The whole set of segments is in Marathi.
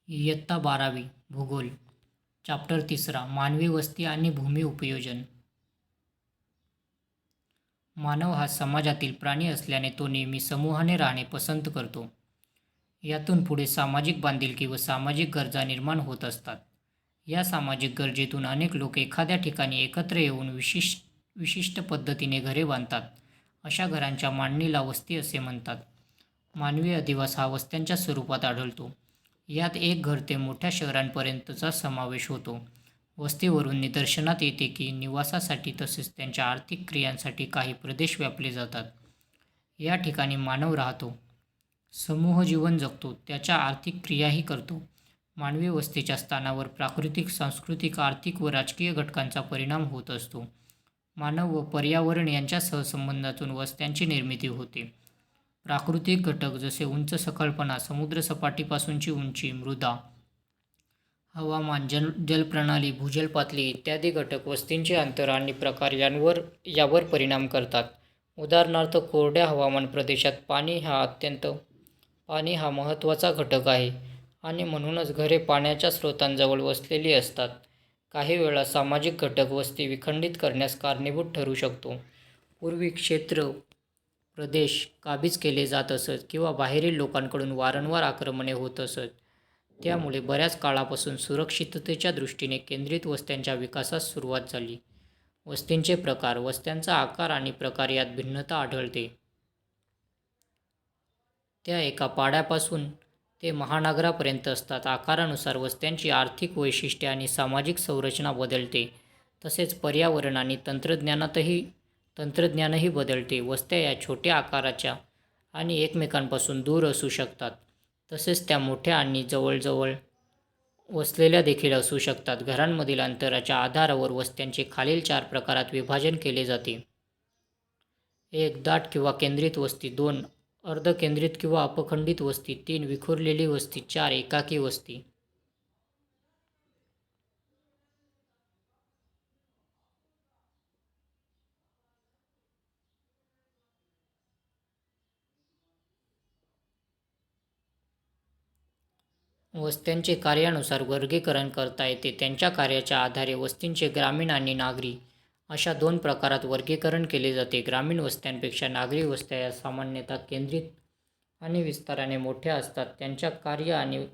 इयत्ता 12वी भूगोल. चॅप्टर 3 मानवी वस्ती आणि भूमी उपयोजन. मानव हा समाजातील प्राणी असल्याने तो नेहमी समूहाने राहणे पसंत करतो. यातून पुढे सामाजिक बांधिलकी व सामाजिक गरजा निर्माण होत असतात. या सामाजिक गरजेतून अनेक लोक एखाद्या ठिकाणी एकत्र येऊन विशिष्ट पद्धतीने घरे बांधतात. अशा घरांच्या मांडणीला वस्ती असे म्हणतात. मानवी अधिवास हा वस्त्यांच्या स्वरूपात आढळतो. यात एक घर ते मोठ्या शहरांपर्यंतचा समावेश होतो. वस्तीवरून निदर्शनात येते की निवासासाठी तसेच त्यांच्या आर्थिक क्रियांसाठी काही प्रदेश व्यापले जातात. या ठिकाणी मानव राहतो, समूह जीवन जगतो, त्याच्या आर्थिक क्रियाही करतो. मानवी वस्तीच्या स्थानावर प्राकृतिक, सांस्कृतिक, आर्थिक व राजकीय घटकांचा परिणाम होत असतो. मानव व पर्यावरण यांच्या सहसंबंधातून वस्त्यांची निर्मिती होते. प्राकृतिक घटक जसे उंच सखलपणा, समुद्रसपाटीपासूनची उंची, मृदा, हवामान, जलप्रणाली, भूजल पातळी इत्यादी घटक वस्तींचे अंतर आणि प्रकार यावर परिणाम करतात. उदाहरणार्थ, कोरड्या हवामान प्रदेशात पाणी हा महत्त्वाचा घटक आहे आणि म्हणूनच घरे पाण्याच्या स्रोतांजवळ वसलेली असतात. काही वेळा सामाजिक घटक वस्ती विखंडित करण्यास कारणीभूत ठरू शकतो. पूर्वी क्षेत्र, प्रदेश काबीज केले जात असत किंवा बाहेरील लोकांकडून वारंवार आक्रमणे होत असत. त्यामुळे बऱ्याच काळापासून सुरक्षिततेच्या दृष्टीने केंद्रित वस्त्यांच्या विकासास सुरुवात झाली. वस्तींचे प्रकार. वस्त्यांचा आकार आणि प्रकार यात भिन्नता आढळते. त्या एका पाड्यापासून ते महानगरापर्यंत असतात. आकारानुसार वस्त्यांची आर्थिक वैशिष्ट्ये आणि सामाजिक संरचना बदलते. तसेच पर्यावरण आणि तंत्रज्ञानही बदलते. वस्त्या या छोट्या आकाराच्या आणि एकमेकांपासून दूर असू शकतात. तसेच त्या मोठ्या आणि जवळजवळ वसलेल्या देखील असू शकतात. घरांमधील अंतराच्या आधारावर वस्त्यांचे खालील 4 प्रकारात विभाजन केले जाते. 1. दाट किंवा केंद्रित वस्ती. 2. अर्धकेंद्रित किंवा अपखंडित वस्ती. 3. विखुरलेली वस्ती. 4. एकाकी वस्ती. वस्त्यांचे कार्यानुसार वर्गीकरण करता येते. त्यांच्या कार्याच्या आधारे वस्तींचे ग्रामीण आणि नागरी अशा 2 प्रकारात वर्गीकरण केले जाते. ग्रामीण वस्त्यांपेक्षा नागरी वस्त्या या सामान्यतः केंद्रित आणि विस्ताराने मोठ्या असतात. त्यांच्या कार्य आणि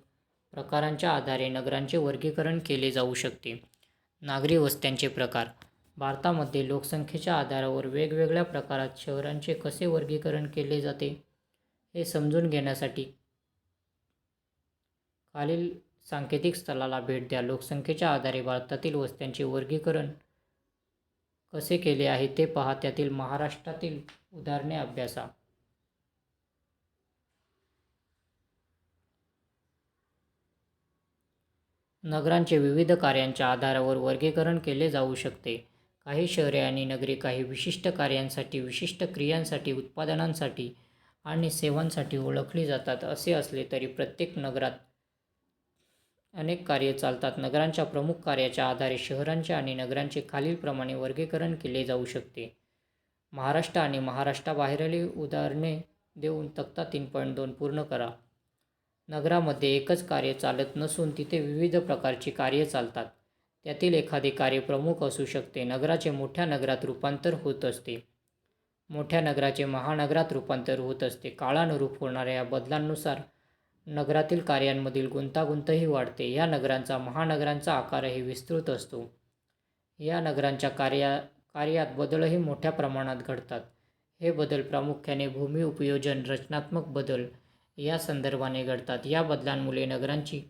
प्रकारांच्या आधारे नगरांचे वर्गीकरण केले जाऊ शकते. नागरी वस्त्यांचे प्रकार. भारतामध्ये लोकसंख्येच्या आधारावर वेगवेगळ्या प्रकारात शहरांचे कसे वर्गीकरण केले जाते हे समजून घेण्यासाठी खालील सांकेतिक स्थळाला भेट द्या. लोकसंख्येच्या आधारे भारतातील वस्त्यांचे वर्गीकरण कसे केले आहे ते पहा. त्यातील महाराष्ट्रातील उदाहरणे अभ्यासा. नगरांचे विविध कार्यांच्या आधारावर वर्गीकरण केले जाऊ शकते. काही शहरे आणि नगरे काही विशिष्ट कार्यांसाठी, विशिष्ट क्रियांसाठी, उत्पादनांसाठी आणि सेवांसाठी ओळखली जातात. असे असले तरी प्रत्येक नगरात अनेक कार्ये चालतात. नगरांच्या प्रमुख कार्याच्या आधारे शहरांचे आणि नगरांचे खालीलप्रमाणे वर्गीकरण केले जाऊ शकते. महाराष्ट्र आणि महाराष्ट्राबाहेरील उदाहरणे देऊन तक्ता 3.2 पूर्ण करा. नगरामध्ये एकच कार्य चालत नसून तिथे विविध प्रकारची कार्ये चालतात. त्यातील एखादे कार्य प्रमुख असू शकते. नगराचे मोठ्या नगरात रूपांतर होत असते. मोठ्या नगराचे महानगरात रूपांतर होत असते. काळानुरूप होणाऱ्या या बदलांनुसार नगरातील कार्यांमधील गुंतागुंतही वाढते. या नगरांचा महानगरांचा आकारही विस्तृत असतो. या नगरांच्या कार्यात बदलही मोठ्या प्रमाणात घडतात. हे बदल प्रामुख्याने भूमी उपयोजन, रचनात्मक बदल या संदर्भाने घडतात. या बदलांमुळे नगरांची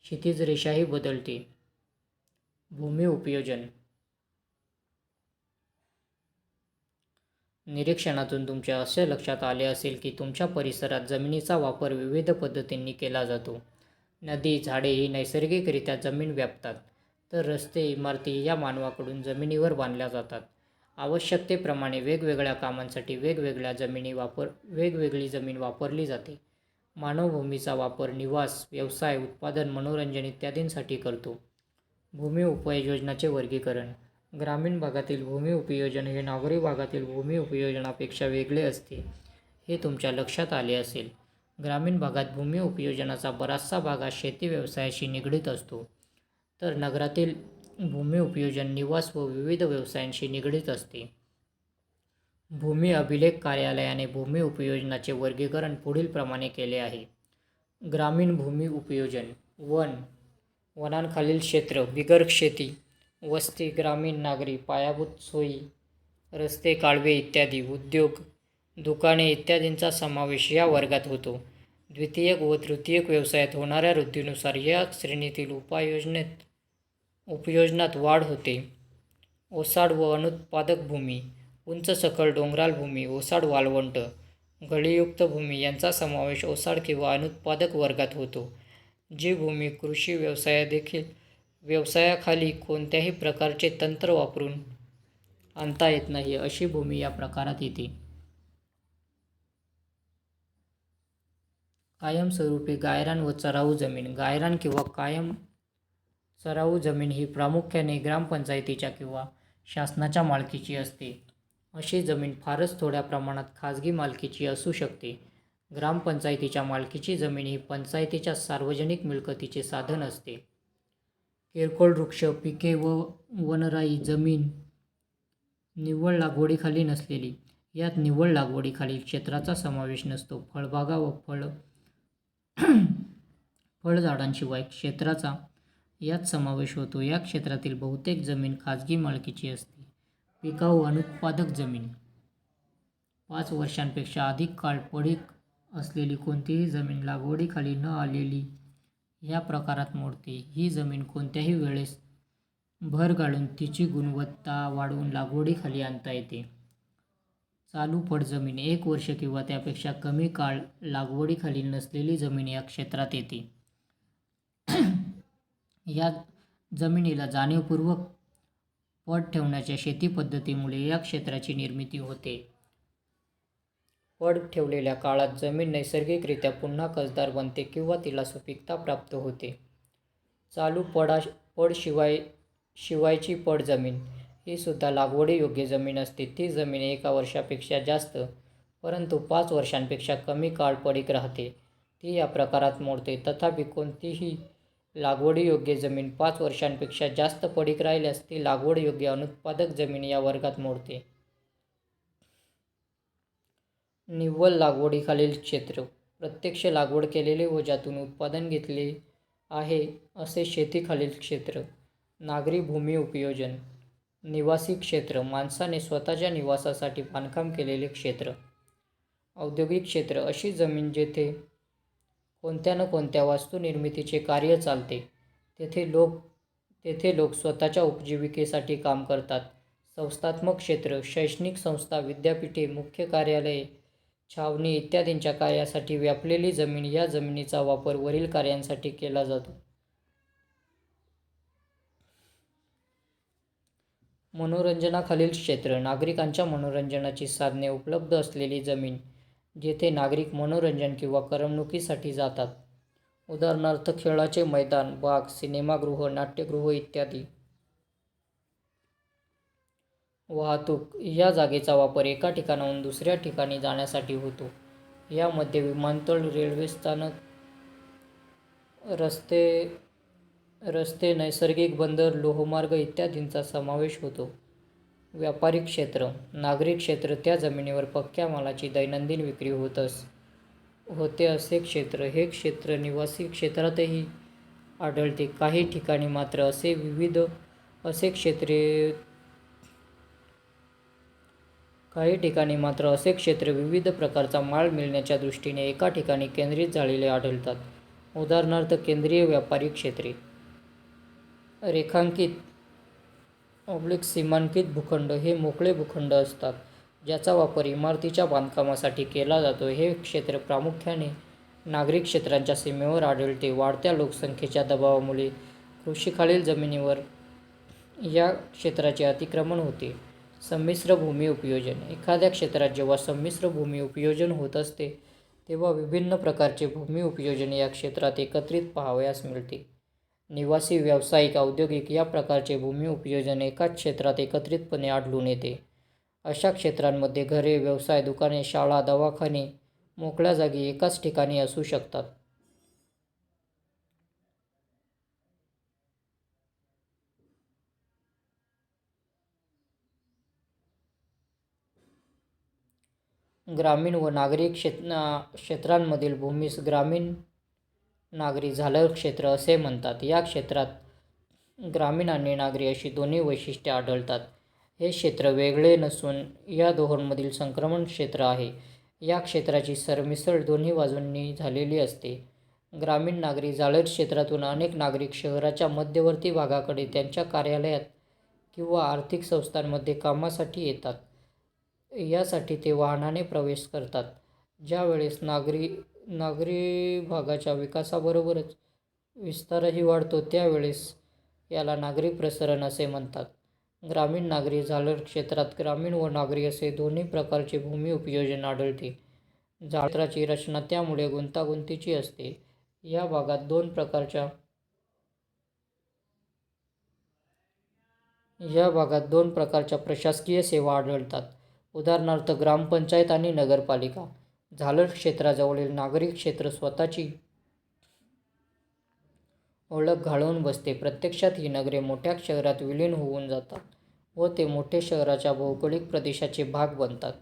क्षितिजरेषाही बदलते. भूमी उपयोजन. निरीक्षणातून तुमच्या असे लक्षात आले असेल की तुमच्या परिसरात जमिनीचा वापर विविध पद्धतींनी केला जातो. नदी, झाडे ही नैसर्गिकरित्या जमीन व्यापतात, तर रस्ते, इमारती या मानवाकडून जमिनीवर बांधल्या जातात. आवश्यकतेप्रमाणे वेगवेगळ्या कामांसाठी वेगवेगळी जमीन वापरली जाते. मानव भूमीचा वापर निवास, व्यवसाय, उत्पादन, मनोरंजन इत्यादींसाठी करतो. भूमी उपयोजनाचे वर्गीकरण. ग्रामीण भागातील भूमी उपयोजन हे नागरी भागातील भूमी उपयोजनापेक्षा वेगळे असते, हे तुमच्या लक्षात आले असेल. ग्रामीण भागात भूमी उपयोजनाचा बराचसा भाग हा शेती व्यवसायाशी निगडीत असतो, तर नगरातील भूमी उपयोजन निवास व विविध व्यवसायांशी निगडीत असते. भूमी अभिलेख कार्यालयाने भूमी उपयोजनाचे वर्गीकरण पुढीलप्रमाणे केले आहे. ग्रामीण भूमी उपयोजन: वनांखालील क्षेत्र, बिगर शेती, वस्ती, ग्रामीण नागरी, पायाभूत सोयी, रस्ते, कालवे इत्यादी, उद्योग, दुकाने इत्यादींचा समावेश या वर्गात होतो. द्वितीयक व तृतीयक व्यवसायात होणाऱ्या वृद्धीनुसार या श्रेणीतील उपयोजनात वाढ होते. ओसाड व अनुत्पादक भूमी: उंच सखल डोंगराळ भूमी, ओसाड वाळवंट, गळीयुक्त भूमी यांचा समावेश ओसाड किंवा अनुत्पादक वर्गात होतो. जी भूमी कृषी व्यवसायाखाली कोणत्याही प्रकारचे तंत्र वापरून आणता येत नाही अशी भूमी या प्रकारात येते. कायमस्वरूपी गायरान व चराऊ जमीन: गायरान किंवा कायम चराऊ जमीन ही प्रामुख्याने ग्रामपंचायतीच्या किंवा शासनाच्या मालकीची असते. अशी जमीन फारच थोड्या प्रमाणात खाजगी मालकीची असू शकते. ग्रामपंचायतीच्या मालकीची जमीन ही पंचायतीच्या सार्वजनिक मिळकतीचे साधन असते. किरकोळ वृक्ष, पिके व वनराई जमीन निव्वळ लागवडीखाली नसलेली: यात निव्वळ लागवडीखालील क्षेत्राचा समावेश नसतो. फळबागा व फळझाडांशिवाय क्षेत्राचा यात समावेश होतो. या क्षेत्रातील बहुतेक जमीन खाजगी मालकीची असते. पिकाऊ अनुत्पादक जमीन: 5 वर्षांपेक्षा अधिक काळ पडीक असलेली कोणतीही जमीन लागवडीखाली न आलेली या प्रकारात मोडते. ही जमीन कोणत्याही वेळेस भर घालून तिची गुणवत्ता वाढवून लागवडीखाली आणता येते. चालू पड जमीन: 1 वर्ष किंवा त्यापेक्षा कमी काळ लागवडीखाली नसलेली जमीन या क्षेत्रात येते. या जमिनीला जाणीवपूर्वक पड ठेवण्याच्या शेती पद्धतीमुळे या क्षेत्राची निर्मिती होते. पड ठेवलेल्या काळात जमीन नैसर्गिकरित्या पुन्हा कसदार बनते किंवा तिला सुपीकता प्राप्त होते. चालू पड शिवायची पड जमीन ही सुद्धा लागवडीयोग्य जमीन असते. ती जमीन 1 वर्षापेक्षा जास्त परंतु 5 वर्षांपेक्षा कमी काळ पडीक राहते. ती या प्रकारात मोडते. तथापि कोणतीही लागवडीयोग्य जमीन 5 वर्षांपेक्षा जास्त पडीक राहिल्यास ती लागवडयोग्य अनुत्पादक जमीन या वर्गात मोडते. निव्वळ लागवडीखालील क्षेत्र: प्रत्यक्ष लागवड केलेले व ज्यातून उत्पादन घेतले आहे असे शेतीखालील क्षेत्र. नागरी भूमी उपयोजन: निवासी क्षेत्र, माणसाने स्वतःच्या निवासासाठी बांधकाम केलेले क्षेत्र. औद्योगिक क्षेत्र: अशी जमीन जेथे कोणत्या न कोणत्या वास्तुनिर्मितीचे कार्य चालते, तेथे लोक स्वतःच्या उपजीविकेसाठी काम करतात. संस्थात्मक क्षेत्र: शैक्षणिक संस्था, विद्यापीठे, मुख्य कार्यालये, छावणी इत्यादींच्या कार्यासाठी व्यापलेली जमीन. या जमिनीचा वापर वरील कार्यांसाठी केला जातो. मनोरंजनाखालील क्षेत्र: नागरिकांच्या मनोरंजनाची साधने उपलब्ध असलेली जमीन जेथे नागरिक मनोरंजन किंवा करमणुकीसाठी जातात. उदाहरणार्थ खेळाचे मैदान, बाग, सिनेमागृह, नाट्यगृह इत्यादी. वाहतूक: या जागेचा वापर एका ठिकाणाहून दुसऱ्या ठिकाणी जाण्यासाठी होतो. यामध्ये विमानतळ, रेल्वे स्थानक, रस्ते, नैसर्गिक बंदर, लोहमार्ग इत्यादींचा समावेश होतो. व्यापारिक क्षेत्र: नागरी क्षेत्र त्या जमिनीवर पक्क्या मालाची दैनंदिन विक्री होते असे क्षेत्र. हे क्षेत्र निवासी क्षेत्रातही आढळते. काही ठिकाणी मात्र असे क्षेत्र विविध प्रकारचा माल मिळण्याच्या दृष्टीने एका ठिकाणी केंद्रित झालेले आढळतात. उदाहरणार्थ केंद्रीय व्यापारी क्षेत्रे. रेखांकित सीमांकित भूखंड हे मोकळे भूखंड असतात ज्याचा वापर इमारतीच्या बांधकामासाठी केला जातो. हे क्षेत्र प्रामुख्याने नागरी क्षेत्रांच्या सीमेवर आढळते. वाढत्या लोकसंख्येच्या दबावामुळे कृषीखालील जमिनीवर या क्षेत्राचे अतिक्रमण होते. संमिश्र भूमी उपयोजन: एखाद्या क्षेत्रात जेव्हा संमिश्र भूमी उपयोजन होत असते तेव्हा विभिन्न प्रकारचे भूमी उपयोजन या क्षेत्रात एकत्रित पाहावयास मिळते. निवासी, व्यावसायिक, औद्योगिक या प्रकारचे भूमी उपयोजन एकाच क्षेत्रात एकत्रितपणे आढळून येते. अशा क्षेत्रांमध्ये घरे, व्यवसाय, दुकाने, शाळा, दवाखाने, मोकळ्या जागी एकाच ठिकाणी असू शकतात. ग्रामीण व नागरी क्षेत्रांमधील भूमीस ग्रामीण नागरी झालर क्षेत्र असे म्हणतात. या क्षेत्रात ग्रामीण आणि नागरी अशी दोन्ही वैशिष्ट्ये आढळतात. हे क्षेत्र वेगळे नसून या दोहोंमधील संक्रमण क्षेत्र आहे. या क्षेत्राची सरमिसळ दोन्ही बाजूंनी झालेली असते. ग्रामीण नागरी झालर क्षेत्रातून अनेक नागरिक शहराच्या मध्यवर्ती भागाकडे त्यांच्या कार्यालयात किंवा आर्थिक संस्थांमध्ये कामासाठी येतात. यासाठी ते वाहनाने प्रवेश करतात. ज्या वेळेस नागरी भागाच्या विकासाबरोबरच विस्तारही वाढतो त्यावेळेस याला नागरी प्रसरण असे म्हणतात. ग्रामीण नागरी झालर क्षेत्रात ग्रामीण व नागरी असे दोन्ही प्रकारचे भूमी उपयोजन आढळते. झालर क्षेत्राची रचना त्यामुळे गुंतागुंतीची असते. या भागात दोन प्रकारच्या प्रशासकीय सेवा आढळतात. उदाहरणार्थ ग्रामपंचायत आणि नगरपालिका. झालर क्षेत्राजवळील नागरी क्षेत्र स्वतःची ओळख घालवून बसते. प्रत्यक्षात ही नगरे मोठ्या शहरात विलीन होऊन जातात व ते मोठे शहराच्या भौगोलिक प्रदेशाचे भाग बनतात.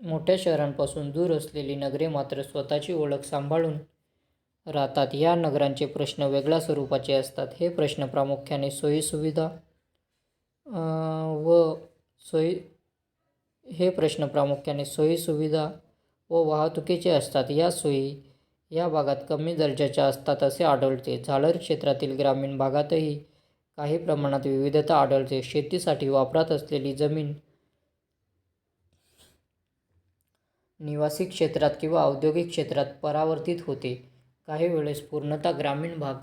मोठ्या शहरांपासून दूर असलेली नगरे मात्र स्वतःची ओळख सांभाळून राहतात. या नगरांचे प्रश्न वेगळ्या स्वरूपाचे असतात. हे प्रश्न प्रामुख्याने सोयीसुविधा व वाहतुकीचे असतात. या सोयी या भागात कमी दर्जाच्या असतात असे आढळते. झालर क्षेत्रातील ग्रामीण भागातही काही प्रमाणात विविधता आढळते. शेतीसाठी वापरात असलेली जमीन निवासी क्षेत्रात किंवा औद्योगिक क्षेत्रात परावर्तित होते. काही वेळेस पूर्णतः ग्रामीण भाग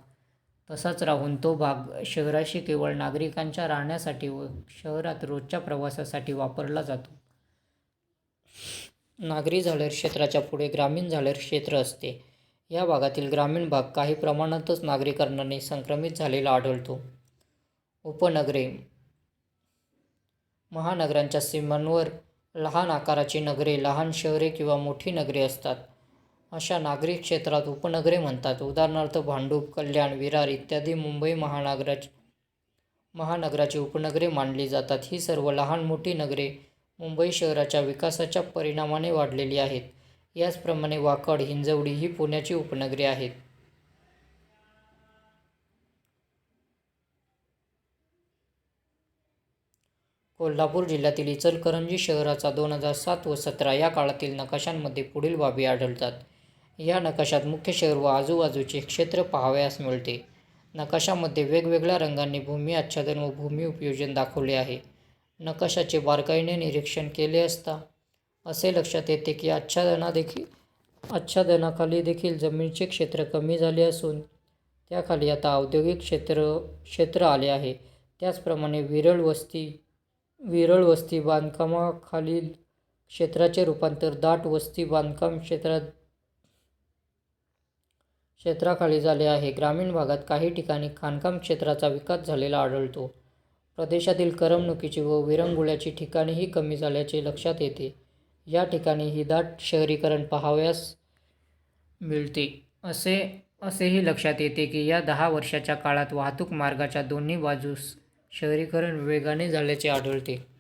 तसाच राहून तो भाग शहराशी केवळ नागरिकांच्या राहण्यासाठी व शहरात रोजच्या प्रवासासाठी वापरला जातो. नागरी झालर क्षेत्राच्या पुढे ग्रामीण झालर क्षेत्र असते. या भागातील ग्रामीण भाग काही प्रमाणातच नागरीकरणाने संक्रमित झालेला आढळतो. उपनगरे. महानगरांच्या सीमांवर लहान आकाराची नगरे, लहान शहरे किंवा मोठी नगरे असतात. अशा नागरी क्षेत्रात उपनगरे म्हणतात. उदाहरणार्थ भांडूप, कल्याण, विरार इत्यादी मुंबई महानगराची उपनगरे मानली जातात. ही सर्व लहान मोठी नगरे मुंबई शहराच्या विकासाच्या परिणामाने वाढलेली आहेत. याचप्रमाणे वाकड, हिंजवडी ही पुण्याची उपनगरे आहेत. कोल्हापूर जिल्ह्यातील इचलकरंजी शहराचा 2007 व 2017 या काळातील नकाशांमध्ये पुढील बाबी आढळतात. या नकाशात मुख्य शहर व आजूबाजूचे क्षेत्र पाहावयास मिळते. नकाशामध्ये वेगवेगळ्या रंगांनी भूमी आच्छादन व भूमी उपयोजन दाखवले आहे. नकाशाचे बारकाईने निरीक्षण केले असता असे लक्षात येते की आच्छादनाखाली देखील जमिनीचे क्षेत्र कमी झाले असून त्याखाली आता औद्योगिक क्षेत्र आले आहे. त्याचप्रमाणे विरळ वस्ती बांधकामाखालील क्षेत्राचे रूपांतर दाट वस्ती बांधकाम क्षेत्राखाली झाले आहे. ग्रामीण भागात काही ठिकाणी खाणकाम क्षेत्राचा विकास झालेला आढळतो. प्रदेशातील करमणुकीची व विरंगुळ्याची ठिकाणेही कमी झाल्याचे लक्षात येते. या ठिकाणीही दाट शहरीकरण पाहावयास मिळते. असेही लक्षात येते की या 10 वर्षाच्या काळात वाहतूक मार्गाच्या दोन्ही बाजूस शहरीकरण वेगाने झाल्याचे आढळते.